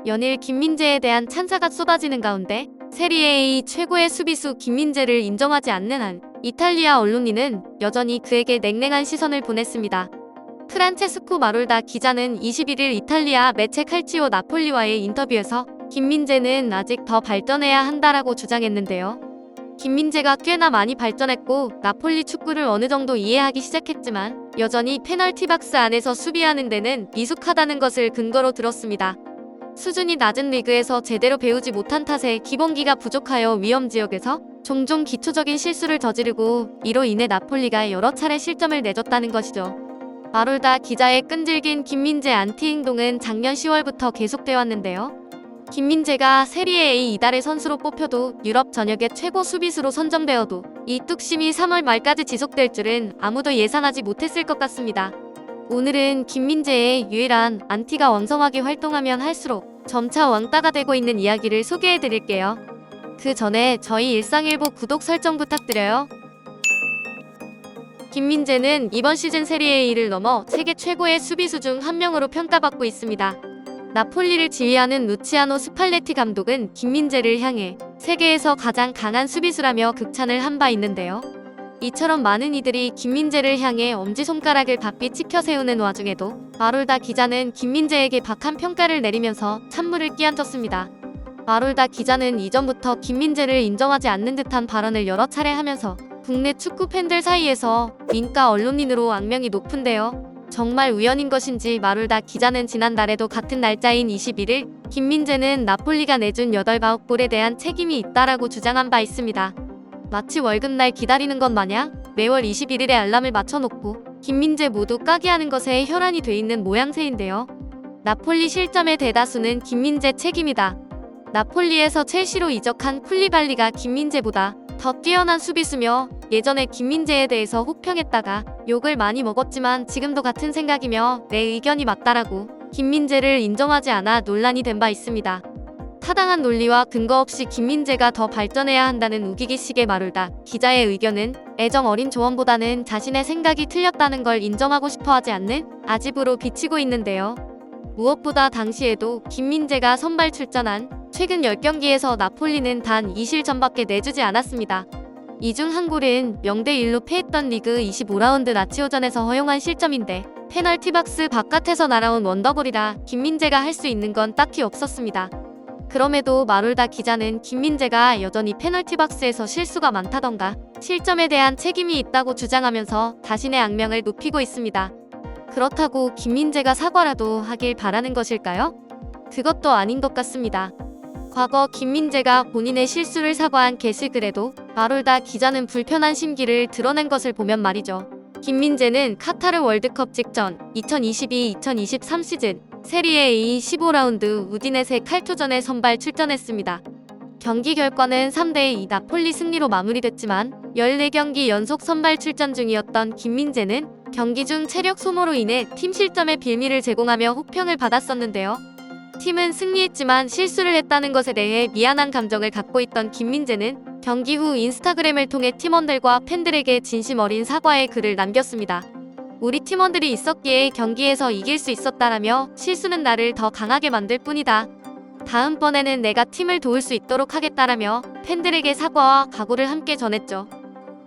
연일 김민재에 대한 찬사가 쏟아지는 가운데 세리에 A 최고의 수비수 김민재를 인정하지 않는 한 이탈리아 언론인은 여전히 그에게 냉랭한 시선을 보냈습니다. 프란체스코 마롤다 기자는 21일 이탈리아 매체 칼치오 나폴리와의 인터뷰에서 김민재는 아직 더 발전해야 한다라고 주장했는데요. 김민재가 꽤나 많이 발전했고 나폴리 축구를 어느 정도 이해하기 시작했지만 여전히 페널티 박스 안에서 수비하는 데는 미숙하다는 것을 근거로 들었습니다. 수준이 낮은 리그에서 제대로 배우지 못한 탓에 기본기가 부족하여 위험 지역에서 종종 기초적인 실수를 저지르고 이로 인해 나폴리가 여러 차례 실점을 내줬다는 것이죠. 마롤다 기자의 끈질긴 김민재 안티 행동은 작년 10월부터 계속되어 왔는데요. 김민재가 세리에 A 이달의 선수로 뽑혀도 유럽 전역의 최고 수비수로 선정되어도 이 뚝심이 3월 말까지 지속될 줄은 아무도 예상하지 못했을 것 같습니다. 오늘은 김민재의 유일한 안티가 왕성하게 활동하면 할수록 점차 왕따가 되고 있는 이야기를 소개해드릴게요. 그 전에 저희 일상일보 구독 설정 부탁드려요. 김민재는 이번 시즌 세리에 A를 넘어 세계 최고의 수비수 중 한 명으로 평가받고 있습니다. 나폴리를 지휘하는 루치아노 스팔레티 감독은 김민재를 향해 세계에서 가장 강한 수비수라며 극찬을 한 바 있는데요. 이처럼 많은 이들이 김민재를 향해 엄지손가락을 바삐 치켜 세우는 와중에도 마롤다 기자는 김민재에게 박한 평가를 내리면서 찬물을 끼얹었습니다. 마롤다 기자는 이전부터 김민재를 인정하지 않는 듯한 발언을 여러 차례 하면서 국내 축구 팬들 사이에서 민가 언론인으로 악명이 높은데요. 정말 우연인 것인지 마롤다 기자는 지난달에도 같은 날짜인 21일 김민재는 나폴리가 내준 8-9골에 대한 책임이 있다라고 주장한 바 있습니다. 마치 월급날 기다리는 것 마냥 매월 21일에 알람을 맞춰놓고 김민재 모두 까게 하는 것에 혈안이 돼 있는 모양새인데요. 나폴리 실점의 대다수는 김민재 책임이다. 나폴리에서 첼시로 이적한 쿨리발리가 김민재보다 더 뛰어난 수비수며 예전에 김민재에 대해서 혹평했다가 욕을 많이 먹었지만 지금도 같은 생각이며 내 의견이 맞다라고 김민재를 인정하지 않아 논란이 된 바 있습니다. 타당한 논리와 근거 없이 김민재가 더 발전해야 한다는 우기기식의 마롤다 기자의 의견은 애정 어린 조언보다는 자신의 생각이 틀렸다는 걸 인정하고 싶어하지 않는 아집으로 비치고 있는데요. 무엇보다 당시에도 김민재가 선발 출전한 최근 10경기에서 나폴리는 단 2실점밖에 내주지 않았습니다. 이 중 한 골은 0-1로 패했던 리그 25라운드 라치오전에서 허용한 실점인데 페널티 박스 바깥에서 날아온 원더골이라 김민재가 할 수 있는 건 딱히 없었습니다. 그럼에도 마롤다 기자는 김민재가 여전히 페널티 박스에서 실수가 많다던가 실점에 대한 책임이 있다고 주장하면서 자신의 악명을 높이고 있습니다. 그렇다고 김민재가 사과라도 하길 바라는 것일까요? 그것도 아닌 것 같습니다. 과거 김민재가 본인의 실수를 사과한 게시글에도 마롤다 기자는 불편한 심기를 드러낸 것을 보면 말이죠. 김민재는 카타르 월드컵 직전 2022-2023 시즌 세리에 A 15라운드 우디네세 칼토전에 선발 출전했습니다. 경기 결과는 3-2 나폴리 승리로 마무리됐지만 14경기 연속 선발 출전 중이었던 김민재는 경기 중 체력 소모로 인해 팀 실점의 빌미를 제공하며 혹평을 받았었는데요. 팀은 승리했지만 실수를 했다는 것에 대해 미안한 감정을 갖고 있던 김민재는 경기 후 인스타그램을 통해 팀원들과 팬들에게 진심 어린 사과의 글을 남겼습니다. 우리 팀원들이 있었기에 경기에서 이길 수 있었다라며 실수는 나를 더 강하게 만들 뿐이다. 다음번에는 내가 팀을 도울 수 있도록 하겠다라며 팬들에게 사과와 각오를 함께 전했죠.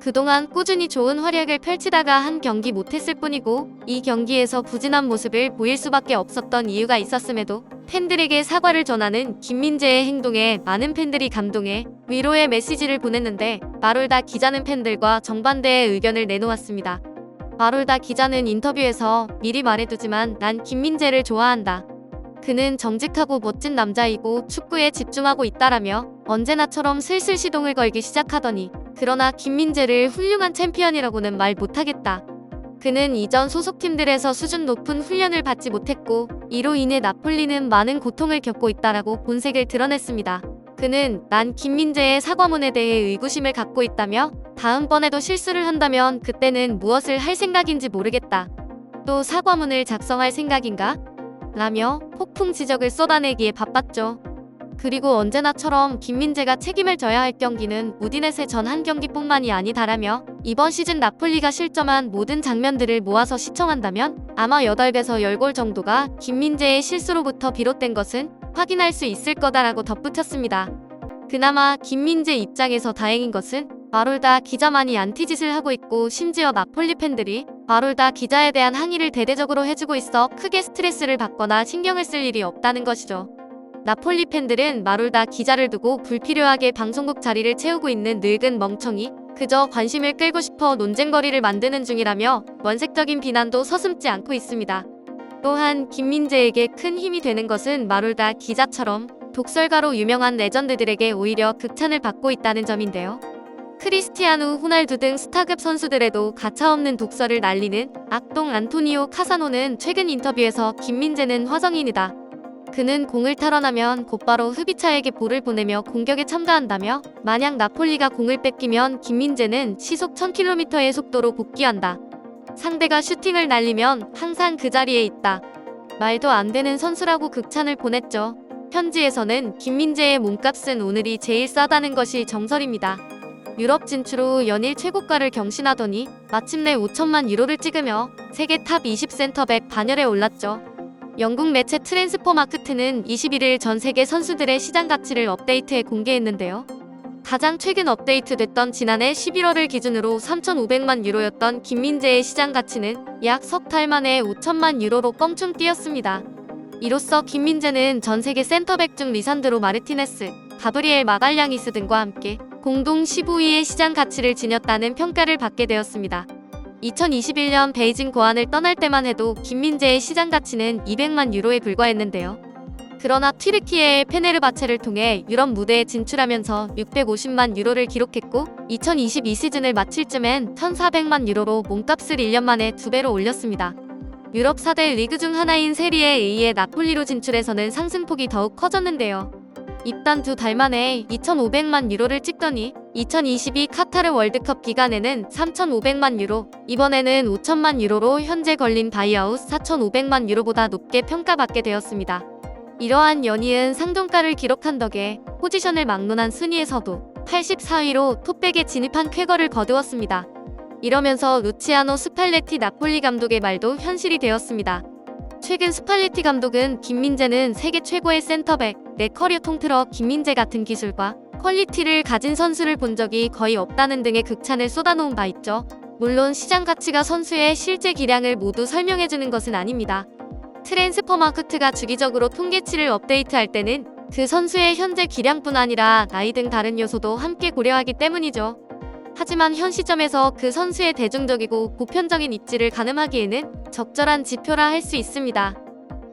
그동안 꾸준히 좋은 활약을 펼치다가 한 경기 못했을 뿐이고 이 경기에서 부진한 모습을 보일 수밖에 없었던 이유가 있었음에도 팬들에게 사과를 전하는 김민재의 행동에 많은 팬들이 감동해 위로의 메시지를 보냈는데 마롤다 기자는 팬들과 정반대의 의견을 내놓았습니다. 마롤다 기자는 인터뷰에서 미리 말해두지만 난 김민재를 좋아한다. 그는 정직하고 멋진 남자이고 축구에 집중하고 있다라며 언제나처럼 슬슬 시동을 걸기 시작하더니 그러나 김민재를 훌륭한 챔피언이라고는 말 못하겠다. 그는 이전 소속팀들에서 수준 높은 훈련을 받지 못했고 이로 인해 나폴리는 많은 고통을 겪고 있다라고 본색을 드러냈습니다. 그는 난 김민재의 사과문에 대해 의구심을 갖고 있다며 다음번에도 실수를 한다면 그때는 무엇을 할 생각인지 모르겠다. 또 사과문을 작성할 생각인가? 라며 폭풍 지적을 쏟아내기에 바빴죠. 그리고 언제나처럼 김민재가 책임을 져야 할 경기는 우디네세 전 한 경기뿐만이 아니다라며 이번 시즌 나폴리가 실점한 모든 장면들을 모아서 시청한다면 아마 8에서 10골 정도가 김민재의 실수로부터 비롯된 것은 확인할 수 있을 거다라고 덧붙였습니다. 그나마 김민재 입장에서 다행인 것은 마롤다 기자만이 안티짓을 하고 있고 심지어 나폴리 팬들이 마롤다 기자에 대한 항의를 대대적으로 해주고 있어 크게 스트레스를 받거나 신경을 쓸 일이 없다는 것이죠. 나폴리 팬들은 마롤다 기자를 두고 불필요하게 방송국 자리를 채우고 있는 늙은 멍청이, 그저 관심을 끌고 싶어 논쟁거리를 만드는 중이라며 원색적인 비난도 서슴지 않고 있습니다. 또한 김민재에게 큰 힘이 되는 것은 마롤다 기자처럼 독설가로 유명한 레전드들에게 오히려 극찬을 받고 있다는 점인데요. 크리스티아누 호날두 등 스타급 선수들에도 가차없는 독설을 날리는 악동 안토니오 카사노는 최근 인터뷰에서 김민재는 화성인이다. 그는 공을 탈환하면 곧바로 수비차에게 볼을 보내며 공격에 참가한다며, 만약 나폴리가 공을 뺏기면 김민재는 시속 1000km의 속도로 복귀한다. 상대가 슈팅을 날리면 항상 그 자리에 있다. 말도 안 되는 선수라고 극찬을 보냈죠. 현지에서는 김민재의 몸값은 오늘이 제일 싸다는 것이 정설입니다. 유럽 진출 후 연일 최고가를 경신하더니 마침내 5천만 유로를 찍으며 세계 탑 20 센터백 반열에 올랐죠. 영국 매체 트랜스퍼마크트는 21일 전 세계 선수들의 시장 가치를 업데이트해 공개했는데요. 가장 최근 업데이트됐던 지난해 11월을 기준으로 3,500만 유로였던 김민재의 시장 가치는 약 석 달 만에 5천만 유로로 껑충 뛰었습니다. 이로써 김민재는 전 세계 센터백 중 리산드로 마르티네스, 가브리엘 마갈량이스 등과 함께 공동 15위의 시장 가치를 지녔다는 평가를 받게 되었습니다. 2021년 베이징 고안을 떠날 때만 해도 김민재의 시장 가치는 200만 유로에 불과했는데요. 그러나 튀르키예의 페네르바체를 통해 유럽 무대에 진출하면서 650만 유로를 기록했고 2022 시즌을 마칠 쯤엔 1,400만 유로로 몸값을 1년 만에 2배로 올렸습니다. 유럽 4대 리그 중 하나인 세리에 A의 나폴리로 진출해서는 상승폭이 더욱 커졌는데요. 입단 2달 만에 2,500만 유로를 찍더니 2022 카타르 월드컵 기간에는 3,500만 유로, 이번에는 5천만 유로로 현재 걸린 바이아웃 4,500만 유로보다 높게 평가받게 되었습니다. 이러한 연이은 상종가를 기록한 덕에 포지션을 막론한 순위에서도 84위로 톱백에 진입한 쾌거를 거두었습니다. 이러면서 루치아노 스팔레티 나폴리 감독의 말도 현실이 되었습니다. 최근 스팔레티 감독은 김민재는 세계 최고의 센터백, 내 커리어 통틀어 김민재 같은 기술과 퀄리티를 가진 선수를 본 적이 거의 없다는 등의 극찬을 쏟아놓은 바 있죠. 물론 시장 가치가 선수의 실제 기량을 모두 설명해주는 것은 아닙니다. 트랜스퍼마크트가 주기적으로 통계치를 업데이트할 때는 그 선수의 현재 기량뿐 아니라 나이 등 다른 요소도 함께 고려하기 때문이죠. 하지만 현 시점에서 그 선수의 대중적이고 보편적인 입지를 가늠하기에는 적절한 지표라 할 수 있습니다.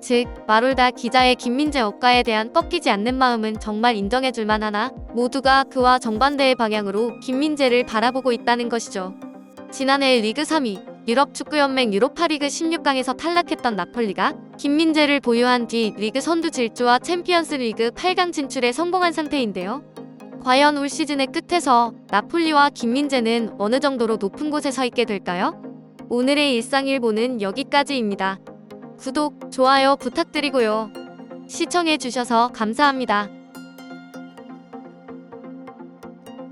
즉, 마롤다 기자의 김민재 억가에 대한 꺾이지 않는 마음은 정말 인정해줄 만하나 모두가 그와 정반대의 방향으로 김민재를 바라보고 있다는 것이죠. 지난해 리그 3위, 유럽축구연맹 유로파리그 16강에서 탈락했던 나폴리가 김민재를 보유한 뒤 리그 선두 질주와 챔피언스리그 8강 진출에 성공한 상태인데요. 과연 올 시즌의 끝에서 나폴리와 김민재는 어느 정도로 높은 곳에 서 있게 될까요? 오늘의 일상일보는 여기까지입니다. 구독, 좋아요 부탁드리고요. 시청해주셔서 감사합니다.